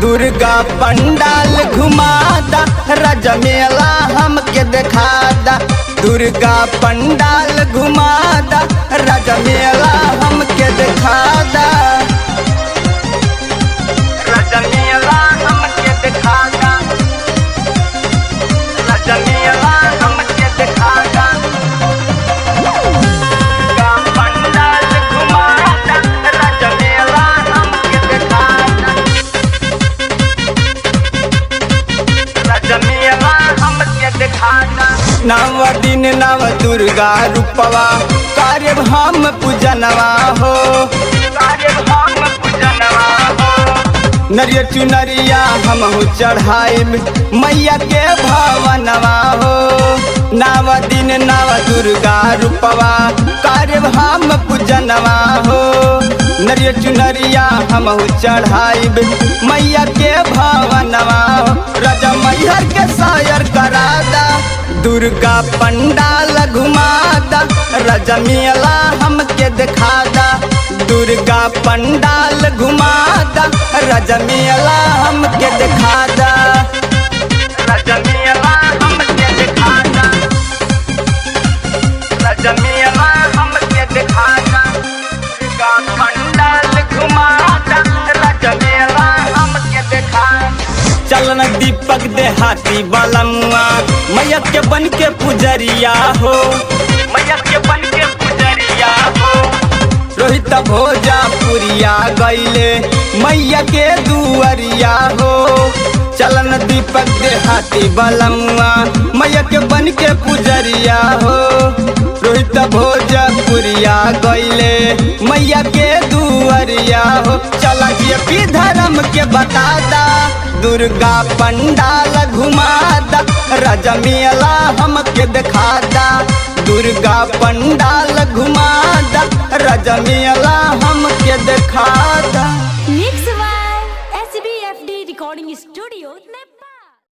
दुर्गा पंडाल घुमादा, राजा मेला हमके दिखादा। दुर्गा पंडाल घुमादा, राजा मेला हमके दिखादा। राजा मेला हमके दिखादा, राजा मेला हमके दिखादा। दुर्गा पंडाल घुमादा, राजा मेला हमके दिखादा। राजा मेला हमके दिखादा। नव दिन नव दुर्गा रूपवा, कार्य हम पूजनवा हो, कार्य हम पूजनवा हो। नरियर चुनरिया हम चढ़ाइब, मैया के भवनवा हो। नव दिन नव दुर्गा रूपवा, कार्य हम पूजनवा हो। नरियर चुनरिया हम चढ़ाइब, मैया के भवनवा हो। राजा मैहर के शायर करादा, दुर्गा पंडाल घुमादा, राजा मेला हमके दिखादा। दुर्गा पंडाल घुमादा, राजा मेला हमके दिखादा। राजा मेला हमके दिखादा, राजा मेला हमके दिखादा। दुर्गा पंडाल घुमादा, राजा मेला हमके दिखादा। चलन दीपक देहाती बलमुआ, मैया के बन के पुजरिया हो, मैया के बन के पुजरिया हो। रोहित भोजपुरिया गईले, मैया के दुअरिया हो। चलन दीपक देहाती बलमुआ, मैया के बन के पुजरिया हो। रोहित भोजपुरिया गईले, मैया के दुअरिया हो। चला जी धर्म के बतादा, दुर्गा पंडाल घुमादा, राजा मेला हमके दिखादा। दुर्गा पंडाल घुमादा, राजा मेला हमके दिखादा। Mix by SBFD recording studio.